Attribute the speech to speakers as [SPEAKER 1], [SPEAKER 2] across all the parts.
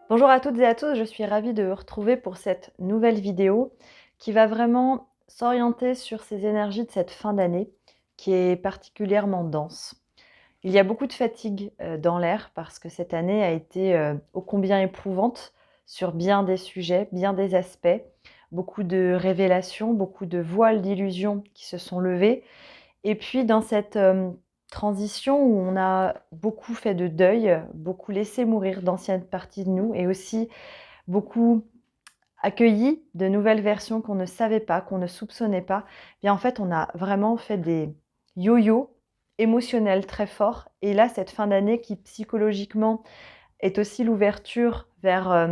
[SPEAKER 1] Bonjour à toutes et à tous, je suis ravie de vous retrouver pour cette nouvelle vidéo qui va vraiment s'orienter sur ces énergies de cette fin d'année qui est particulièrement dense. Il y a beaucoup de fatigue dans l'air parce que cette année a été ô combien éprouvante sur bien des sujets, bien des aspects, beaucoup de révélations, beaucoup de voiles d'illusions qui se sont levés et puis dans cette, transition où on a beaucoup fait de deuil, beaucoup laissé mourir d'anciennes parties de nous et aussi beaucoup accueilli de nouvelles versions qu'on ne savait pas, qu'on ne soupçonnait pas, bien en fait, on a vraiment fait des yo-yo émotionnels très forts et là, cette fin d'année qui psychologiquement est aussi l'ouverture vers,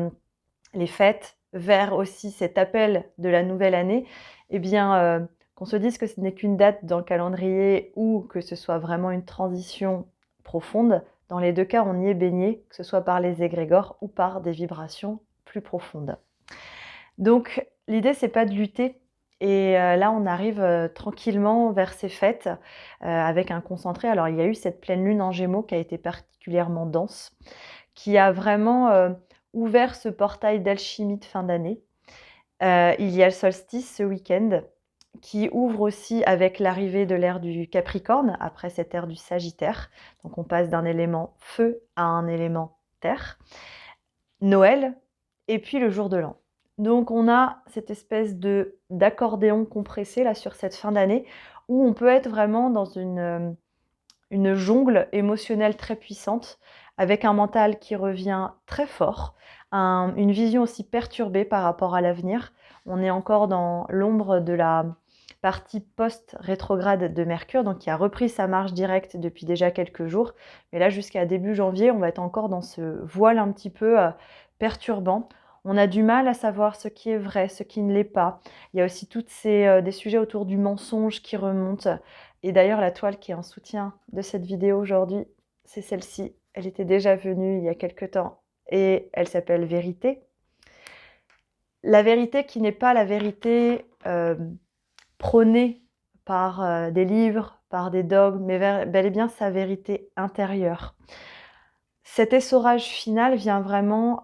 [SPEAKER 1] les fêtes, vers aussi cet appel de la nouvelle année, eh bien, qu'on se dise que ce n'est qu'une date dans le calendrier ou que ce soit vraiment une transition profonde, dans les 2 cas, on y est baigné, que ce soit par les égrégores ou par des vibrations plus profondes. Donc l'idée, c'est pas de lutter et là, on arrive, tranquillement vers ces fêtes, avec un concentré. Alors il y a eu cette pleine lune en Gémeaux qui a été particulièrement dense, qui a vraiment, ouvert ce portail d'alchimie de fin d'année. Il y a le solstice ce week-end qui ouvre aussi avec l'arrivée de l'ère du Capricorne, après cette ère du Sagittaire. Donc on passe d'un élément feu à un élément terre. Noël et puis le jour de l'an. Donc on a cette espèce d'accordéon compressé là sur cette fin d'année où on peut être vraiment dans une jungle émotionnelle très puissante avec un mental qui revient très fort, une vision aussi perturbée par rapport à l'avenir. On est encore dans l'ombre de la partie post-rétrograde de Mercure, donc qui a repris sa marche directe depuis déjà quelques jours. Mais là, jusqu'à début janvier, on va être encore dans ce voile un petit peu perturbant. On a du mal à savoir ce qui est vrai, ce qui ne l'est pas. Il y a aussi des sujets autour du mensonge qui remontent. Et d'ailleurs, la toile qui est en soutien de cette vidéo aujourd'hui, c'est celle-ci. Elle était déjà venue il y a quelque temps et elle s'appelle Vérité. La vérité qui n'est pas la vérité prônée par des livres, par des dogmes, mais bel et bien sa vérité intérieure. Cet essorage final vient vraiment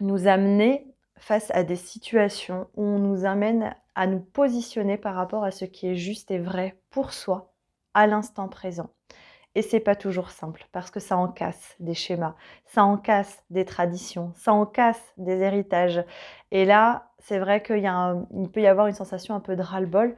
[SPEAKER 1] nous amener face à des situations où on nous amène à nous positionner par rapport à ce qui est juste et vrai pour soi, à l'instant présent. Et c'est pas toujours simple parce que ça en casse des schémas, ça en casse des traditions, ça en casse des héritages. Et là, c'est vrai il peut y avoir une sensation un peu de ras-le-bol,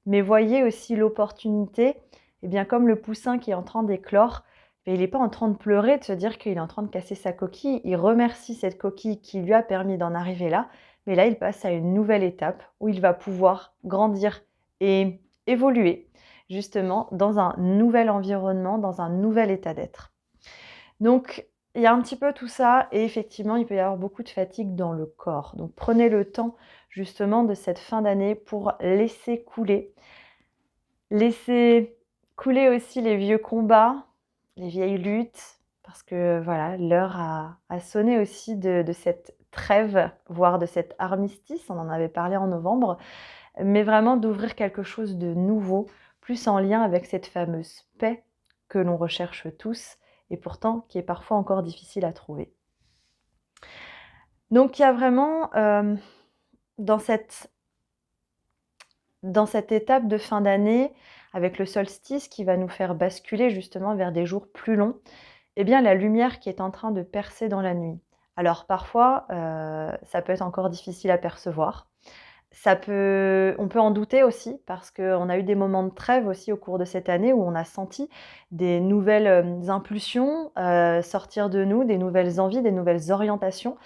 [SPEAKER 1] mais voyez aussi l'opportunité, et bien comme le poussin qui est en train d'éclore, mais il n'est pas en train de pleurer, de se dire qu'il est en train de casser sa coquille. Il remercie cette coquille qui lui a permis d'en arriver là. Mais là, il passe à une nouvelle étape où il va pouvoir grandir et évoluer justement dans un nouvel environnement, dans un nouvel état d'être. Donc, il y a un petit peu tout ça et effectivement, il peut y avoir beaucoup de fatigue dans le corps. Donc, prenez le temps justement de cette fin d'année pour laisser couler aussi les vieux combats, les vieilles luttes, parce que voilà, l'heure a sonné aussi de cette trêve, voire de cet armistice, on en avait parlé en novembre, mais vraiment d'ouvrir quelque chose de nouveau, plus en lien avec cette fameuse paix que l'on recherche tous et pourtant qui est parfois encore difficile à trouver. Donc il y a vraiment dans cette étape de fin d'année, avec le solstice qui va nous faire basculer justement vers des jours plus longs, eh bien la lumière qui est en train de percer dans la nuit. Alors parfois, ça peut être encore difficile à percevoir. On peut en douter aussi parce qu'on a eu des moments de trêve aussi au cours de cette année où on a senti des nouvelles impulsions sortir de nous, des nouvelles envies, des nouvelles orientations.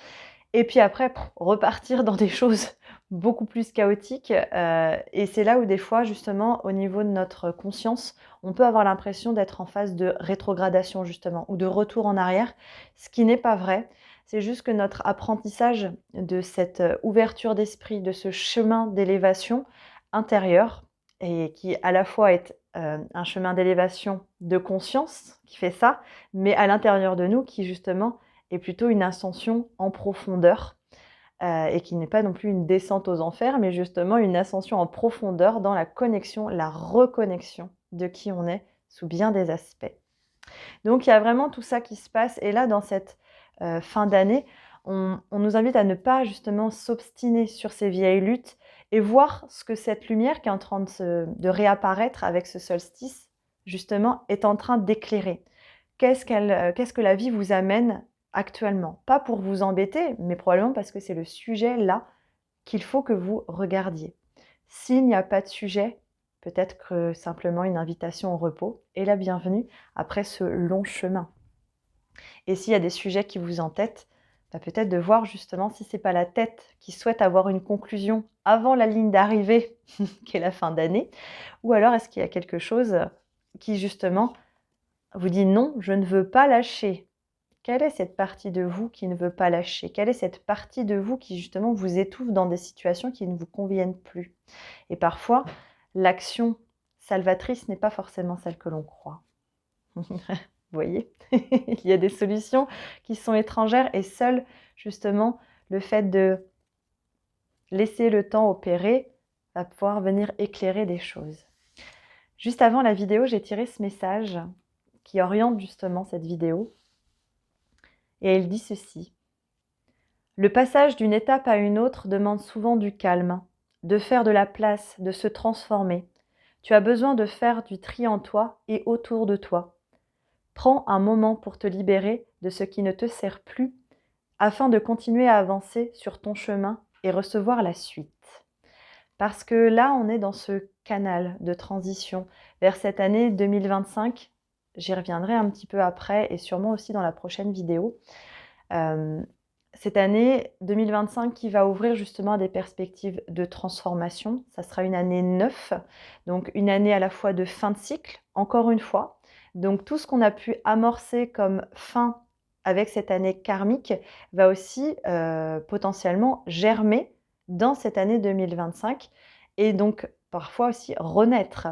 [SPEAKER 1] Et puis après, repartir dans des choses beaucoup plus chaotiques. Et c'est là où des fois, justement, au niveau de notre conscience, on peut avoir l'impression d'être en phase de rétrogradation, justement, ou de retour en arrière, ce qui n'est pas vrai. C'est juste que notre apprentissage de cette ouverture d'esprit, de ce chemin d'élévation intérieure, et qui à la fois est un chemin d'élévation de conscience qui fait ça, mais à l'intérieur de nous qui justement est plutôt une ascension en profondeur et qui n'est pas non plus une descente aux enfers, mais justement une ascension en profondeur dans la connexion, la reconnexion de qui on est sous bien des aspects. Donc il y a vraiment tout ça qui se passe et là dans cette fin d'année, on nous invite à ne pas justement s'obstiner sur ces vieilles luttes et voir ce que cette lumière qui est en train de réapparaître avec ce solstice, justement, est en train d'éclairer. Qu'est-ce que la vie vous amène actuellement? Pas pour vous embêter, mais probablement parce que c'est le sujet là qu'il faut que vous regardiez. S'il n'y a pas de sujet, peut-être que simplement une invitation au repos est la bienvenue après ce long chemin. Et s'il y a des sujets qui vous entêtent, peut-être de voir justement si c'est pas la tête qui souhaite avoir une conclusion avant la ligne d'arrivée, qui est la fin d'année, ou alors est-ce qu'il y a quelque chose qui justement vous dit non, je ne veux pas lâcher. Quelle est cette partie de vous qui ne veut pas lâcher? Quelle est cette partie de vous qui justement vous étouffe dans des situations qui ne vous conviennent plus? Et parfois, l'action salvatrice n'est pas forcément celle que l'on croit. Vous voyez? Il y a des solutions qui sont étrangères et seul justement le fait de laisser le temps opérer va pouvoir venir éclairer des choses. Juste avant la vidéo, j'ai tiré ce message qui oriente justement cette vidéo. Et elle dit ceci. Le passage d'une étape à une autre demande souvent du calme, de faire de la place, de se transformer. Tu as besoin de faire du tri en toi et autour de toi. Prends un moment pour te libérer de ce qui ne te sert plus afin de continuer à avancer sur ton chemin et recevoir la suite. Parce que là, on est dans ce canal de transition vers cette année 2025. J'y reviendrai un petit peu après et sûrement aussi dans la prochaine vidéo. Cette année 2025 qui va ouvrir justement des perspectives de transformation. Ça sera une année 9, donc une année à la fois de fin de cycle, encore une fois. Donc tout ce qu'on a pu amorcer comme fin avec cette année karmique va aussi potentiellement germer dans cette année 2025 et donc parfois aussi renaître.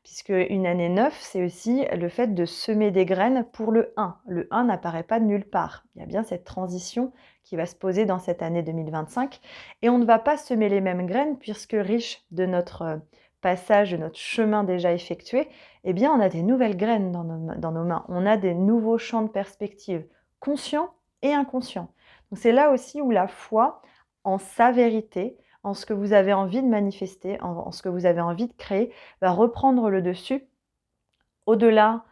[SPEAKER 1] Puisque une année 9, c'est aussi le fait de semer des graines pour le 1. Le 1 n'apparaît pas de nulle part. Il y a bien cette transition qui va se poser dans cette année 2025. Et on ne va pas semer les mêmes graines puisque riche de notre passage, de notre chemin déjà effectué, eh bien on a des nouvelles graines dans nos mains. On a des nouveaux champs de perspective, conscients et inconscients. Donc c'est là aussi où la foi en sa vérité, en ce que vous avez envie de manifester, en ce que vous avez envie de créer, va reprendre le dessus, au-delà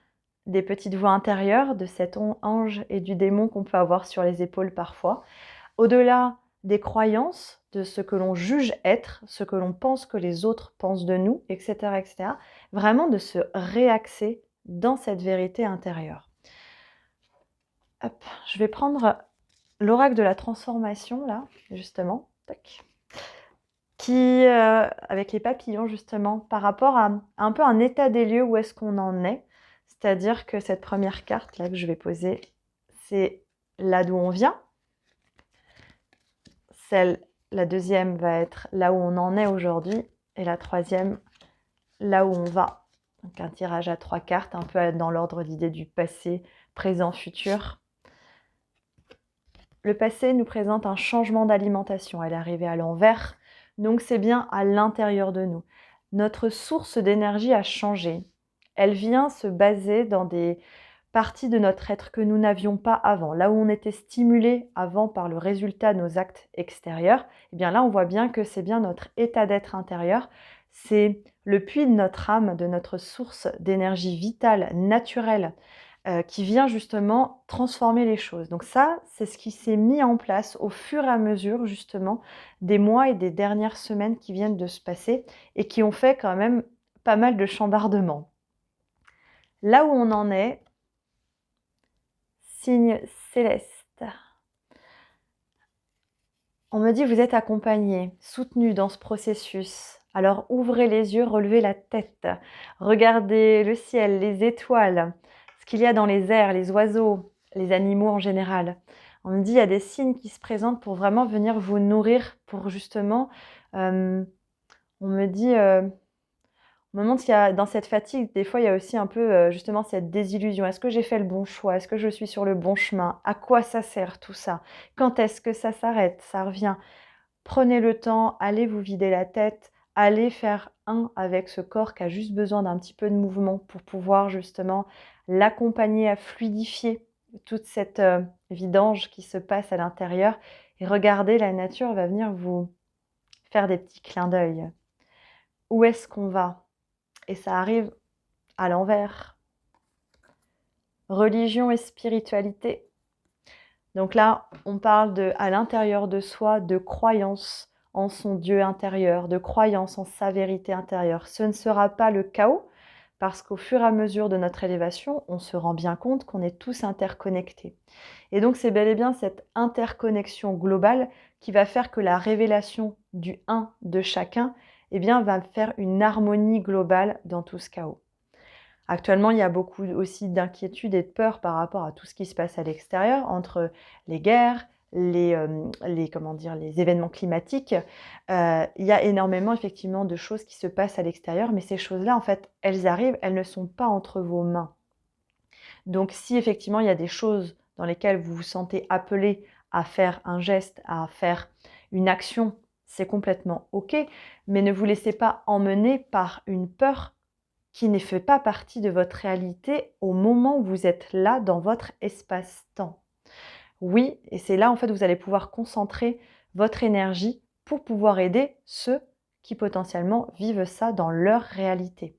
[SPEAKER 1] des petites voix intérieures, de cet ange et du démon qu'on peut avoir sur les épaules parfois, au-delà des croyances, de ce que l'on juge être, ce que l'on pense que les autres pensent de nous, etc., etc., vraiment de se réaxer dans cette vérité intérieure. Hop, je vais prendre l'oracle de la transformation, là, justement. Tac. Qui, avec les papillons justement, par rapport à un peu un état des lieux, où est-ce qu'on en est. C'est-à-dire que cette première carte là que je vais poser, c'est là d'où on vient. La deuxième va être là où on en est aujourd'hui. Et la troisième, là où on va. Donc un tirage à 3 cartes, un peu dans l'ordre d'idée du passé, présent, futur. Le passé nous présente un changement d'alimentation. Elle est arrivée à l'envers. Donc c'est bien à l'intérieur de nous. Notre source d'énergie a changé. Elle vient se baser dans des parties de notre être que nous n'avions pas avant. Là où on était stimulé avant par le résultat de nos actes extérieurs, eh bien là on voit bien que c'est bien notre état d'être intérieur. C'est le puits de notre âme, de notre source d'énergie vitale, naturelle, qui vient justement transformer les choses. Donc ça, c'est ce qui s'est mis en place au fur et à mesure justement des mois et des dernières semaines qui viennent de se passer et qui ont fait quand même pas mal de chambardements. Là où on en est, signe céleste. On me dit vous êtes accompagné, soutenu dans ce processus. Alors ouvrez les yeux, relevez la tête, regardez le ciel, les étoiles, ce qu'il y a dans les airs, les oiseaux, les animaux en général. On me dit il y a des signes qui se présentent pour vraiment venir vous nourrir, pour justement, on me dit, on me montre qu'il y a dans cette fatigue, des fois il y a aussi un peu justement cette désillusion. Est-ce que j'ai fait le bon choix? Est-ce que je suis sur le bon chemin? À quoi ça sert tout ça? Quand est-ce que ça s'arrête? Ça revient. Prenez le temps, allez vous vider la tête, allez faire un avec ce corps qui a juste besoin d'un petit peu de mouvement pour pouvoir justement l'accompagner à fluidifier toute cette vidange qui se passe à l'intérieur. Et regardez, la nature va venir vous faire des petits clins d'œil. Où est-ce qu'on va? Et ça arrive à l'envers. Religion et spiritualité. Donc là, on parle de, à l'intérieur de soi, de croyance en son Dieu intérieur, de croyance en sa vérité intérieure. Ce ne sera pas le chaos, parce qu'au fur et à mesure de notre élévation, on se rend bien compte qu'on est tous interconnectés. Et donc c'est bel et bien cette interconnexion globale qui va faire que la révélation du un de chacun, eh bien, va faire une harmonie globale dans tout ce chaos. Actuellement, il y a beaucoup aussi d'inquiétude et de peur par rapport à tout ce qui se passe à l'extérieur, entre les guerres, comment dire, les événements climatiques. Il y a énormément effectivement de choses qui se passent à l'extérieur, mais ces choses-là, en fait, elles arrivent, elles ne sont pas entre vos mains. Donc si effectivement il y a des choses dans lesquelles vous vous sentez appelé à faire un geste, à faire une action, c'est complètement OK, mais ne vous laissez pas emmener par une peur qui ne fait pas partie de votre réalité au moment où vous êtes là dans votre espace-temps. Oui, et c'est là en fait vous allez pouvoir concentrer votre énergie pour pouvoir aider ceux qui potentiellement vivent ça dans leur réalité.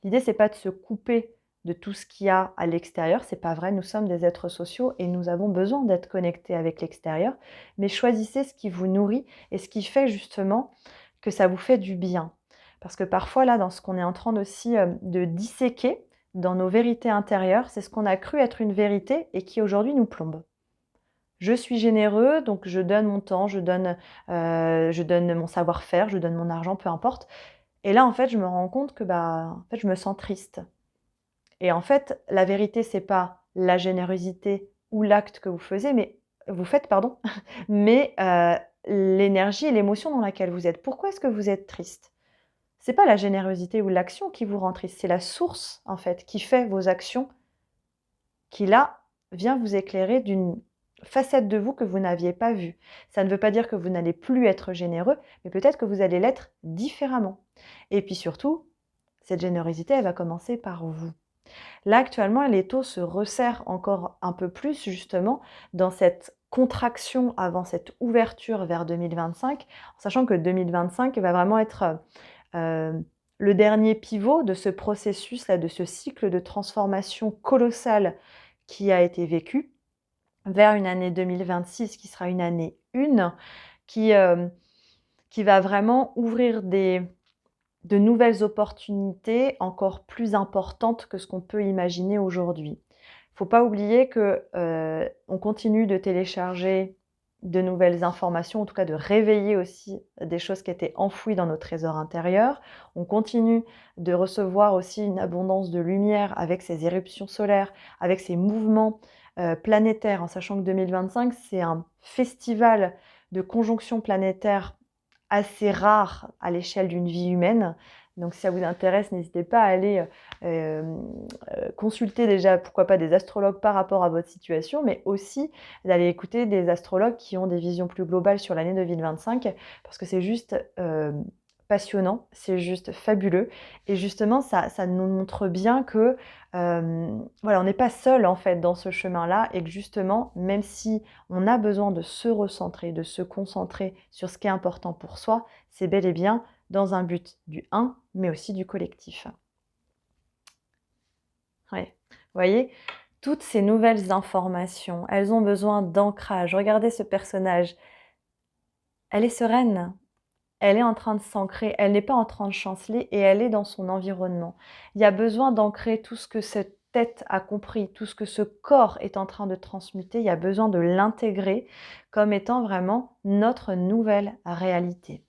[SPEAKER 1] L'idée c'est pas de se couper de tout ce qu'il y a à l'extérieur, c'est pas vrai, nous sommes des êtres sociaux et nous avons besoin d'être connectés avec l'extérieur, mais choisissez ce qui vous nourrit et ce qui fait justement que ça vous fait du bien. Parce que parfois, là, dans ce qu'on est en train aussi de disséquer, dans nos vérités intérieures, c'est ce qu'on a cru être une vérité et qui aujourd'hui nous plombe. Je suis généreux, donc je donne mon temps, je donne mon savoir-faire, je donne mon argent, peu importe. Et là, en fait, je me rends compte que en fait, je me sens triste. Et en fait, la vérité, c'est pas la générosité ou l'acte que vous faites, pardon, mais l'énergie et l'émotion dans laquelle vous êtes. Pourquoi est-ce que vous êtes triste? C'est pas la générosité ou l'action qui vous rend triste, c'est la source en fait qui fait vos actions, qui là vient vous éclairer d'une facette de vous que vous n'aviez pas vue. Ça ne veut pas dire que vous n'allez plus être généreux, mais peut-être que vous allez l'être différemment. Et puis surtout, cette générosité, elle va commencer par vous. Là, actuellement, les taux se resserrent encore un peu plus, justement, dans cette contraction avant cette ouverture vers 2025, en sachant que 2025 va vraiment être le dernier pivot de ce processus-là, de ce cycle de transformation colossale qui a été vécu, vers une année 2026 qui sera une année 1, qui va vraiment ouvrir de nouvelles opportunités encore plus importantes que ce qu'on peut imaginer aujourd'hui. Il ne faut pas oublier qu'on continue de télécharger de nouvelles informations, en tout cas de réveiller aussi des choses qui étaient enfouies dans nos trésors intérieurs. On continue de recevoir aussi une abondance de lumière avec ces éruptions solaires, avec ces mouvements planétaires, en sachant que 2025, c'est un festival de conjonctions planétaires assez rare à l'échelle d'une vie humaine. Donc si ça vous intéresse, n'hésitez pas à aller consulter déjà, pourquoi pas, des astrologues par rapport à votre situation, mais aussi d'aller écouter des astrologues qui ont des visions plus globales sur l'année 2025, parce que c'est juste passionnant, c'est juste fabuleux. Et justement, ça nous montre bien que voilà, on n'est pas seul en fait dans ce chemin-là, et que justement, même si on a besoin de se recentrer, de se concentrer sur ce qui est important pour soi, c'est bel et bien dans un but du un, mais aussi du collectif. Ouais. Vous voyez, toutes ces nouvelles informations, elles ont besoin d'ancrage. Regardez ce personnage. Elle est sereine. Elle est en train de s'ancrer. Elle n'est pas en train de chanceler et elle est dans son environnement. Il y a besoin d'ancrer tout ce que cette tête a compris, tout ce que ce corps est en train de transmuter. Il y a besoin de l'intégrer comme étant vraiment notre nouvelle réalité.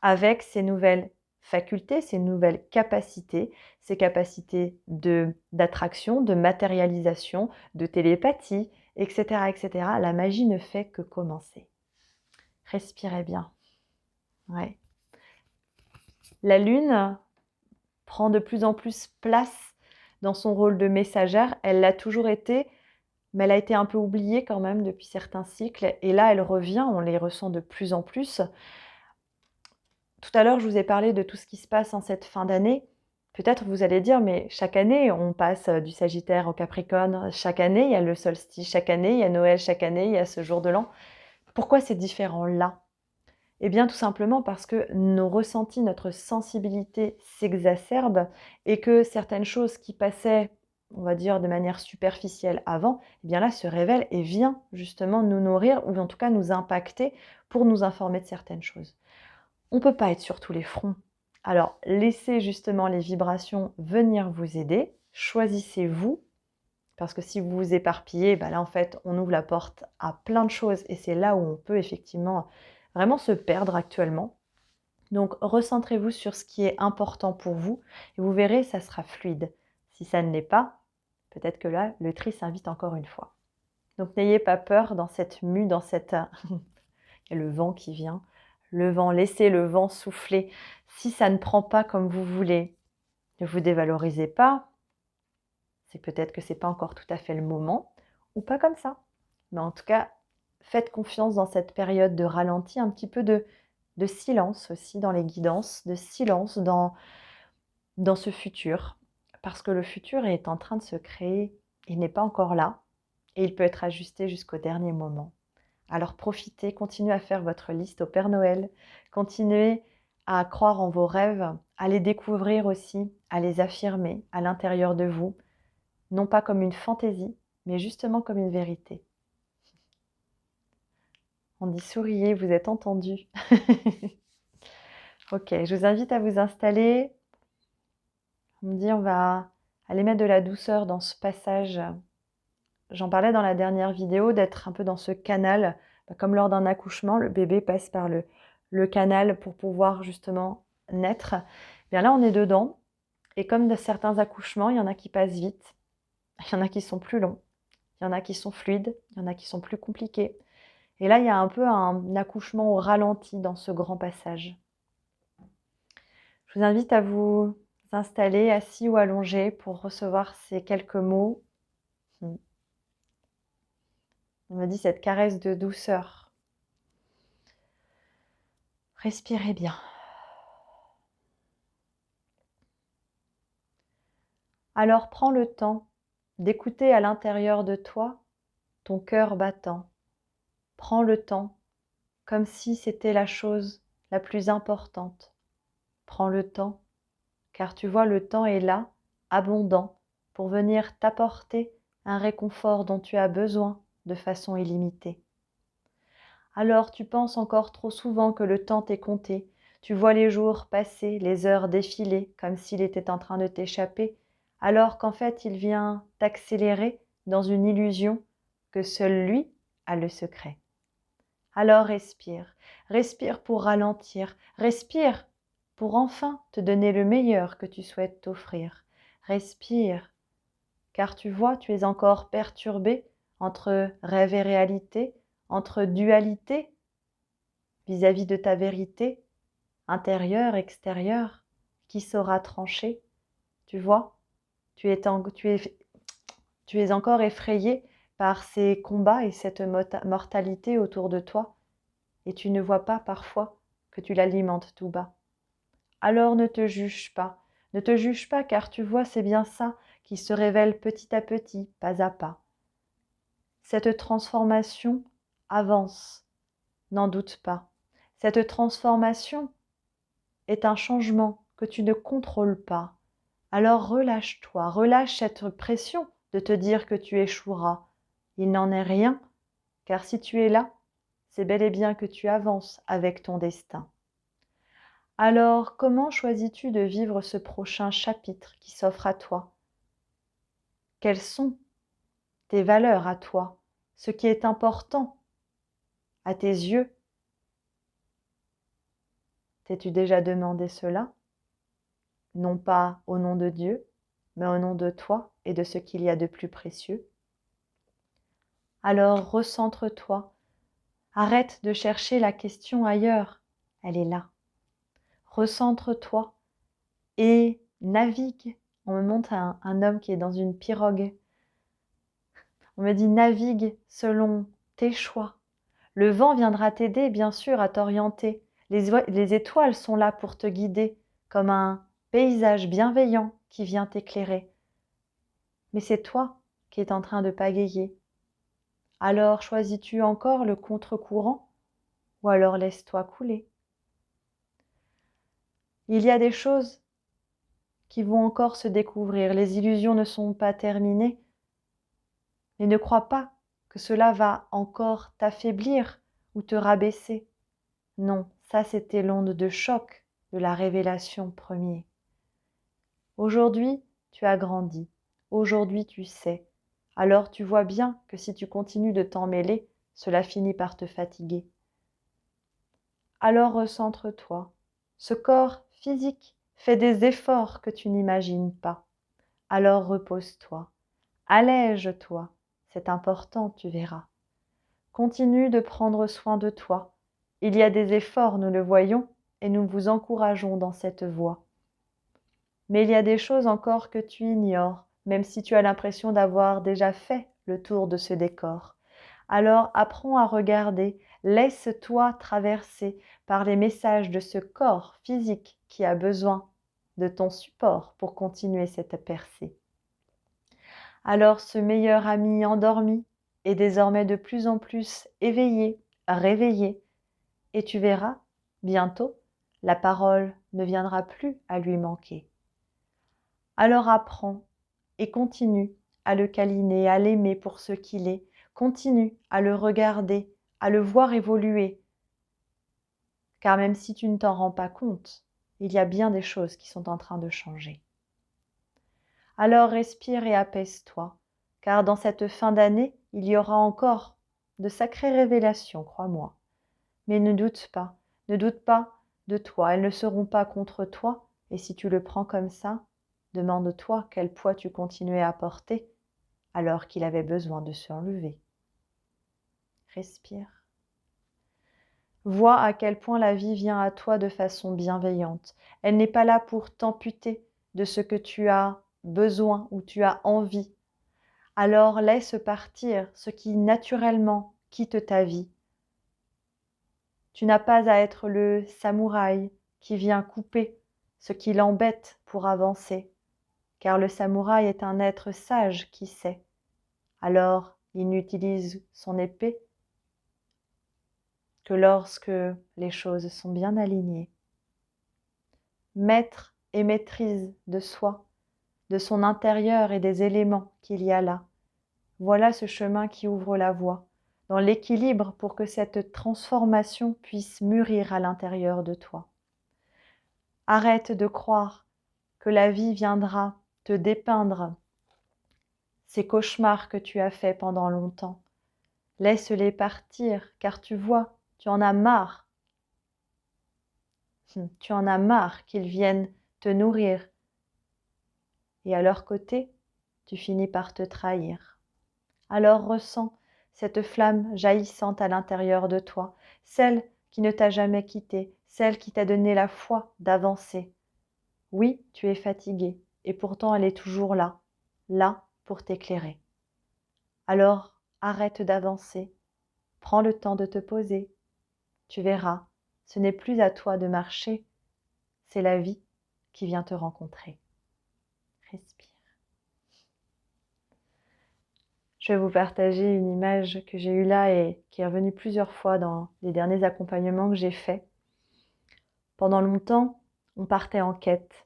[SPEAKER 1] Avec ces nouvelles facultés, ces nouvelles capacités, ces capacités d'attraction, de matérialisation, de télépathie, etc., etc. La magie ne fait que commencer. Respirez bien. Ouais. La Lune prend de plus en plus place dans son rôle de messagère. Elle l'a toujours été, mais elle a été un peu oubliée quand même depuis certains cycles. Et là, elle revient, on les ressent de plus en plus. Tout à l'heure, je vous ai parlé de tout ce qui se passe en cette fin d'année. Peut-être vous allez dire, mais chaque année, on passe du Sagittaire au Capricorne. Chaque année, il y a le solstice. Chaque année, il y a Noël. Chaque année, il y a ce jour de l'an. Pourquoi c'est différent là? Eh bien, tout simplement parce que nos ressentis, notre sensibilité s'exacerbe et que certaines choses qui passaient, on va dire, de manière superficielle avant, eh bien là, se révèlent et vient justement nous nourrir ou en tout cas nous impacter pour nous informer de certaines choses. On ne peut pas être sur tous les fronts. Alors, laissez justement les vibrations venir vous aider. Choisissez-vous, parce que si vous vous éparpillez, bah là, en fait, on ouvre la porte à plein de choses et c'est là où on peut effectivement vraiment se perdre actuellement. Donc, recentrez-vous sur ce qui est important pour vous et vous verrez, ça sera fluide. Si ça ne l'est pas, peut-être que là, le tri s'invite encore une fois. Donc, n'ayez pas peur dans cette mue, dans cette... Il y a le vent qui vient. Le vent, laissez le vent souffler. Si ça ne prend pas comme vous voulez, ne vous dévalorisez pas. C'est peut-être que ce n'est pas encore tout à fait le moment, ou pas comme ça. Mais en tout cas, faites confiance dans cette période de ralenti, un petit peu de silence aussi dans les guidances, de silence dans ce futur. Parce que le futur est en train de se créer, il n'est pas encore là, et il peut être ajusté jusqu'au dernier moment. Alors profitez, continuez à faire votre liste au Père Noël, continuez à croire en vos rêves, à les découvrir aussi, à les affirmer à l'intérieur de vous, non pas comme une fantaisie, mais justement comme une vérité. On dit souriez, vous êtes entendus. Ok, je vous invite à vous installer. On me dit on va aller mettre de la douceur dans ce passage. J'en parlais dans la dernière vidéo, d'être un peu dans ce canal. Comme lors d'un accouchement, le bébé passe par le canal pour pouvoir justement naître. Bien là, on est dedans. Et comme de certains accouchements, il y en a qui passent vite. Il y en a qui sont plus longs. Il y en a qui sont fluides. Il y en a qui sont plus compliqués. Et là, il y a un peu un accouchement au ralenti dans ce grand passage. Je vous invite à vous installer assis ou allongé pour recevoir ces quelques mots. On me dit cette caresse de douceur. Respirez bien. Alors prends le temps d'écouter à l'intérieur de toi ton cœur battant. Prends le temps comme si c'était la chose la plus importante. Prends le temps, car tu vois, le temps est là, abondant, pour venir t'apporter un réconfort dont tu as besoin de façon illimitée. Alors tu penses encore trop souvent que le temps t'est compté, tu vois les jours passer, les heures défiler, comme s'il était en train de t'échapper, alors qu'en fait il vient t'accélérer dans une illusion que seul lui a le secret. Alors respire, respire pour ralentir, respire pour enfin te donner le meilleur que tu souhaites t'offrir. Respire, car tu vois, tu es encore perturbé entre rêve et réalité, entre dualité vis-à-vis de ta vérité, intérieure, extérieure, qui saura trancher. Tu vois, tu es encore effrayé par ces combats et cette mortalité autour de toi, et tu ne vois pas parfois que tu l'alimentes tout bas. Alors ne te juge pas, ne te juge pas, car tu vois, c'est bien ça qui se révèle petit à petit, pas à pas. Cette transformation avance, n'en doute pas. Cette transformation est un changement que tu ne contrôles pas. Alors relâche-toi, relâche cette pression de te dire que tu échoueras. Il n'en est rien, car si tu es là, c'est bel et bien que tu avances avec ton destin. Alors, comment choisis-tu de vivre ce prochain chapitre qui s'offre à toi? Quelles sont tes valeurs à toi? Ce qui est important à tes yeux? T'es-tu déjà demandé cela? Non pas au nom de Dieu, mais au nom de toi et de ce qu'il y a de plus précieux. Alors recentre-toi, arrête de chercher la question ailleurs, elle est là. Recentre-toi et navigue. On me montre un homme qui est dans une pirogue. On me dit navigue selon tes choix. Le vent viendra t'aider, bien sûr, à t'orienter. Les étoiles sont là pour te guider, comme un paysage bienveillant qui vient t'éclairer. Mais c'est toi qui es en train de pagayer. Alors choisis-tu encore le contre-courant ou alors laisse-toi couler? Il y a des choses qui vont encore se découvrir. Les illusions ne sont pas terminées. Mais ne crois pas que cela va encore t'affaiblir ou te rabaisser. Non, ça c'était l'onde de choc de la révélation premier. Aujourd'hui, tu as grandi. Aujourd'hui, tu sais. Alors tu vois bien que si tu continues de t'en mêler, cela finit par te fatiguer. Alors recentre-toi. Ce corps physique fait des efforts que tu n'imagines pas. Alors repose-toi. Allège-toi. C'est important, tu verras. Continue de prendre soin de toi. Il y a des efforts, nous le voyons, et nous vous encourageons dans cette voie. Mais il y a des choses encore que tu ignores, même si tu as l'impression d'avoir déjà fait le tour de ce décor. Alors apprends à regarder, laisse-toi traverser par les messages de ce corps physique qui a besoin de ton support pour continuer cette percée. Alors ce meilleur ami endormi est désormais de plus en plus éveillé, réveillé, et tu verras, bientôt, la parole ne viendra plus à lui manquer. Alors apprends et continue à le câliner, à l'aimer pour ce qu'il est, continue à le regarder, à le voir évoluer, car même si tu ne t'en rends pas compte, il y a bien des choses qui sont en train de changer. Alors respire et apaise-toi, car dans cette fin d'année, il y aura encore de sacrées révélations, crois-moi. Mais ne doute pas de toi, elles ne seront pas contre toi, et si tu le prends comme ça, demande-toi quel poids tu continuais à porter alors qu'il avait besoin de se enlever. Respire. Vois à quel point la vie vient à toi de façon bienveillante. Elle n'est pas là pour t'amputer de ce que tu as besoin ou tu as envie. Alors laisse partir ce qui naturellement quitte ta vie. Tu n'as pas à être le samouraï qui vient couper ce qui l'embête pour avancer, car le samouraï est un être sage qui sait. Alors il n'utilise son épée que lorsque les choses sont bien alignées. Maître et maîtrise de soi, de son intérieur et des éléments qu'il y a là. Voilà ce chemin qui ouvre la voie, dans l'équilibre pour que cette transformation puisse mûrir à l'intérieur de toi. Arrête de croire que la vie viendra te dépeindre ces cauchemars que tu as faits pendant longtemps. Laisse-les partir, car tu vois, tu en as marre. Tu en as marre qu'ils viennent te nourrir. Et à leur côté, tu finis par te trahir. Alors ressens cette flamme jaillissante à l'intérieur de toi, celle qui ne t'a jamais quitté, celle qui t'a donné la foi d'avancer. Oui, tu es fatigué, et pourtant elle est toujours là, là pour t'éclairer. Alors arrête d'avancer, prends le temps de te poser. Tu verras, ce n'est plus à toi de marcher, c'est la vie qui vient te rencontrer. Respire. Je vais vous partager une image que j'ai eue là et qui est revenue plusieurs fois dans les derniers accompagnements que j'ai faits. Pendant longtemps, on partait en quête.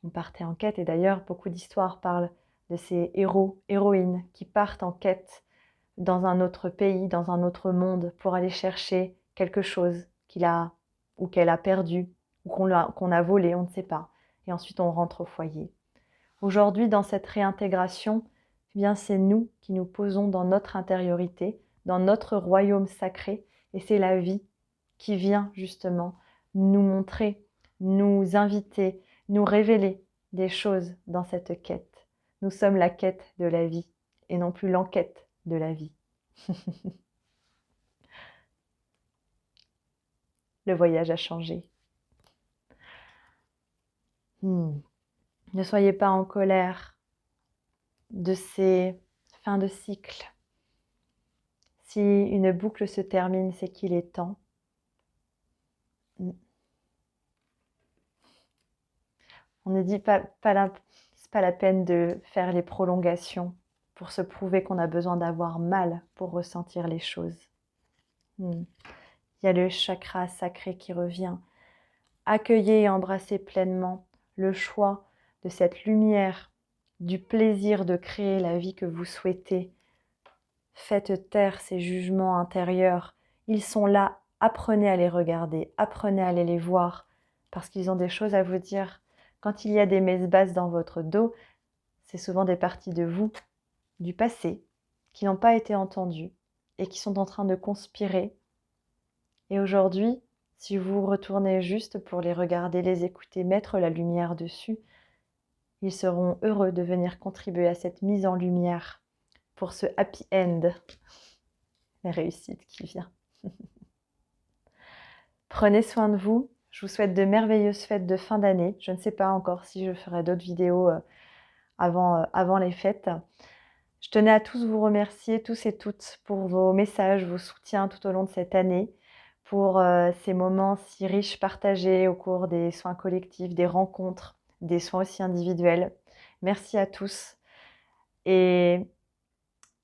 [SPEAKER 1] On partait en quête et d'ailleurs beaucoup d'histoires parlent de ces héros, héroïnes qui partent en quête dans un autre pays, dans un autre monde pour aller chercher quelque chose qu'il a ou qu'elle a perdu ou qu'on a volé, on ne sait pas. Et ensuite on rentre au foyer. Aujourd'hui, dans cette réintégration, eh bien, c'est nous qui nous posons dans notre intériorité, dans notre royaume sacré, et c'est la vie qui vient justement nous montrer, nous inviter, nous révéler des choses dans cette quête. Nous sommes la quête de la vie et non plus l'enquête de la vie. Le voyage a changé. Ne soyez pas en colère de ces fins de cycle. Si une boucle se termine, c'est qu'il est temps. On ne dit c'est pas la peine de faire les prolongations pour se prouver qu'on a besoin d'avoir mal pour ressentir les choses. Il y a le chakra sacré qui revient. Accueillez et embrassez pleinement le choix de cette lumière, du plaisir de créer la vie que vous souhaitez. Faites taire ces jugements intérieurs. Ils sont là, apprenez à les regarder, apprenez à aller les voir, parce qu'ils ont des choses à vous dire. Quand il y a des messes basses dans votre dos, c'est souvent des parties de vous, du passé, qui n'ont pas été entendues et qui sont en train de conspirer. Et aujourd'hui, si vous retournez juste pour les regarder, les écouter, mettre la lumière dessus, ils seront heureux de venir contribuer à cette mise en lumière pour ce happy end, la réussite qui vient. Prenez soin de vous. Je vous souhaite de merveilleuses fêtes de fin d'année. Je ne sais pas encore si je ferai d'autres vidéos avant les fêtes. Je tenais à tous vous remercier, tous et toutes, pour vos messages, vos soutiens tout au long de cette année, pour ces moments si riches partagés au cours des soins collectifs, des rencontres, des soins aussi individuels. Merci à tous. Et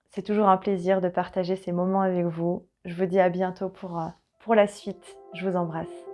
[SPEAKER 1] c'est toujours un plaisir de partager ces moments avec vous. Je vous dis à bientôt pour la suite. Je vous embrasse.